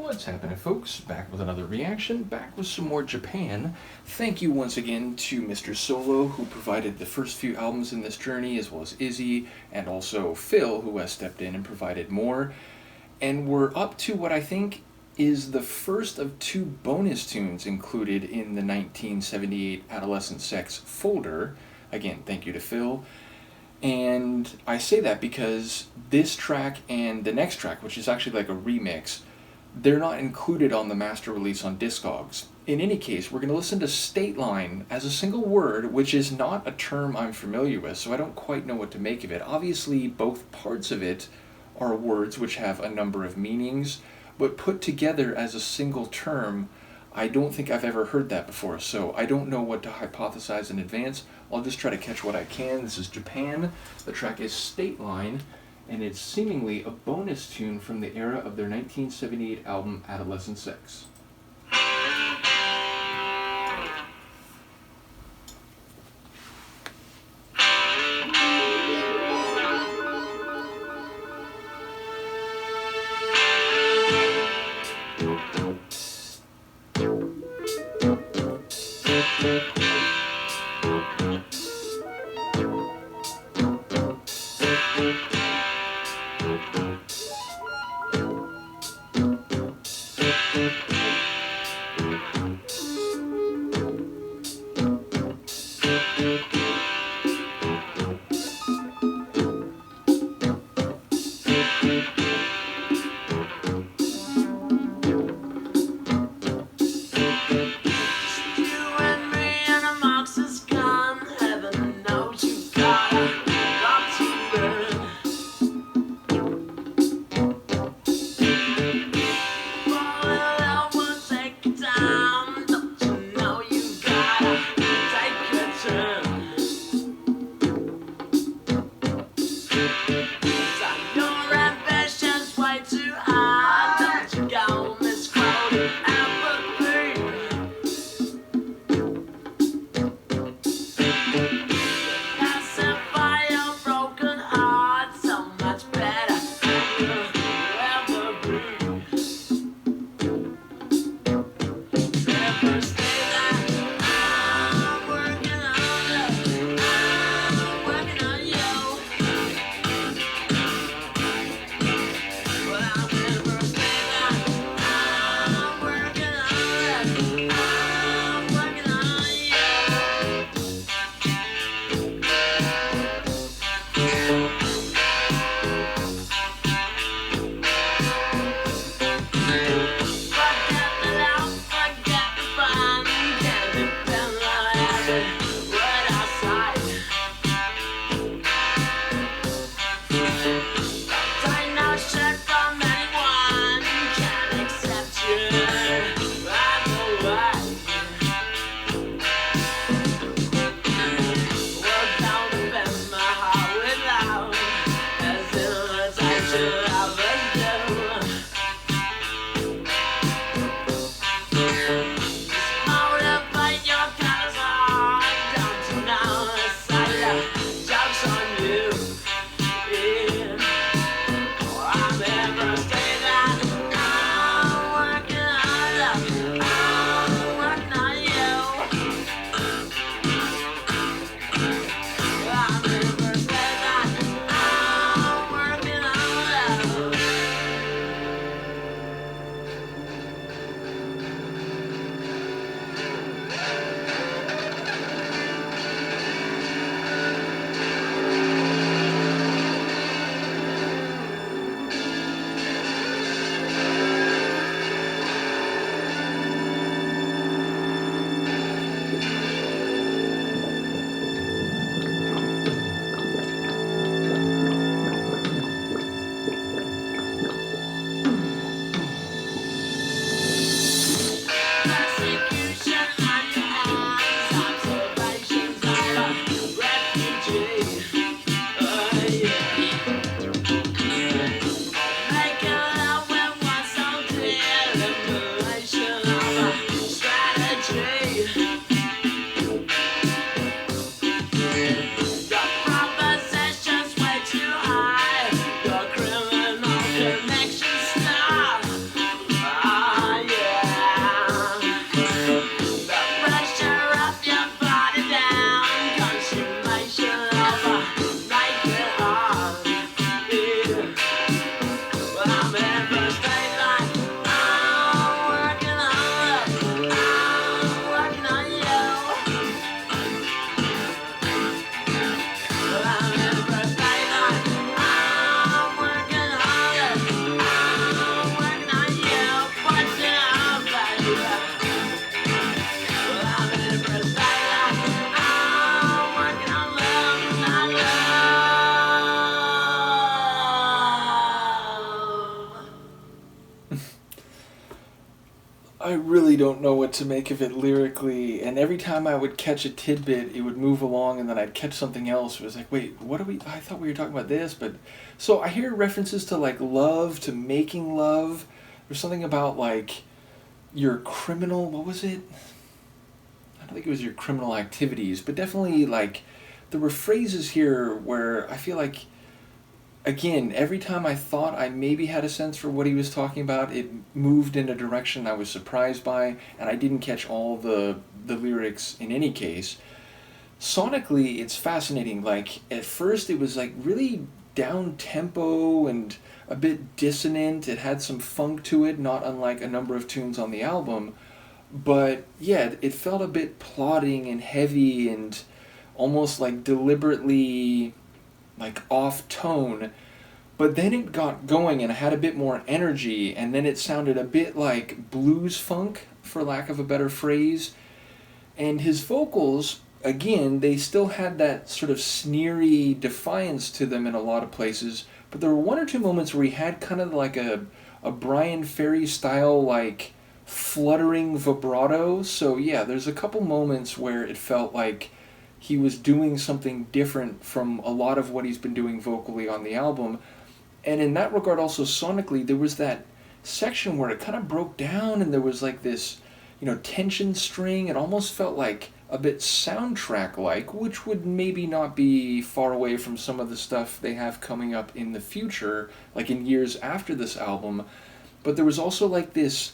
What's happening, folks? Back with another reaction, back with some more Japan. Thank you once again to Mr. Solo, who provided the first few albums in this journey, as well as Izzy, and also Phil, who has stepped in and provided more. And we're up to what I think is the first of two bonus tunes included in the 1978 Adolescent Sex folder. Again, thank you to Phil. And I say that because this track and the next track, which is actually like a remix, they're not included on the master release on Discogs. In any case, we're going to listen to State Line as a single word, which is not a term I'm familiar with, so I don't quite know what to make of it. Obviously, both parts of it are words which have a number of meanings, but put together as a single term, I don't think I've ever heard that before, so I don't know what to hypothesize in advance. I'll just try to catch what I can. This is Japan. The track is State Line, and it's seemingly a bonus tune from the era of their 1978 album Adolescent Sex. I really don't know what to make of it lyrically, and every time I would catch a tidbit, it would move along, and then I'd catch something else. It was like, wait, what are we? I thought we were talking about this, but so I hear references to like love, to making love. There's something about like your criminal. What was it? I don't think it was your criminal activities, but definitely like there were phrases here where I feel like again, every time I thought I maybe had a sense for what he was talking about, it moved in a direction I was surprised by, and I didn't catch all the lyrics in any case. Sonically, it's fascinating. Like at first, it was like really down tempo and a bit dissonant. It had some funk to it, not unlike a number of tunes on the album. But yeah, it felt a bit plodding and heavy and almost like deliberately like off tone, but then it got going and had a bit more energy, and then it sounded a bit like blues funk, for lack of a better phrase. And his vocals, again, they still had that sort of sneery defiance to them in a lot of places, but there were one or two moments where he had kind of like a Brian Ferry style, like fluttering vibrato. So yeah, there's a couple moments where it felt like he was doing something different from a lot of what he's been doing vocally on the album. And in that regard, also sonically, there was that section where it kind of broke down and there was like this, tension string. It almost felt like a bit soundtrack like, which would maybe not be far away from some of the stuff they have coming up in the future, like in years after this album. But there was also like this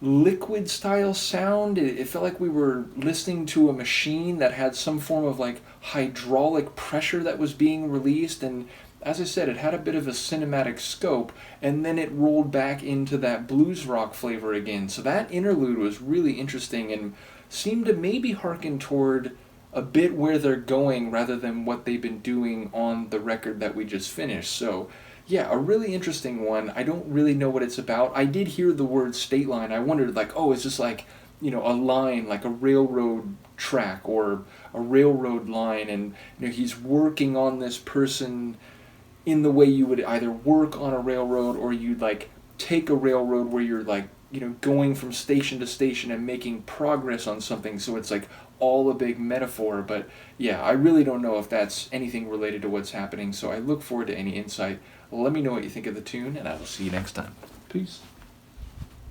liquid style sound. It felt like we were listening to a machine that had some form of like hydraulic pressure that was being released, and as I said, it had a bit of a cinematic scope, and then it rolled back into that blues rock flavor again. So that interlude was really interesting and seemed to maybe hearken toward a bit where they're going rather than what they've been doing on the record that we just finished. So yeah, a really interesting one. I don't really know what it's about. I did hear the word state line. I wondered like, oh, is this like, a line, like a railroad track or a railroad line, and he's working on this person in the way you would either work on a railroad or you'd like take a railroad where you're like, going from station to station and making progress on something. So it's like all a big metaphor. But yeah, I really don't know if that's anything related to what's happening. So I look forward to any insight. Let me know what you think of the tune, and I will see you next time. Peace.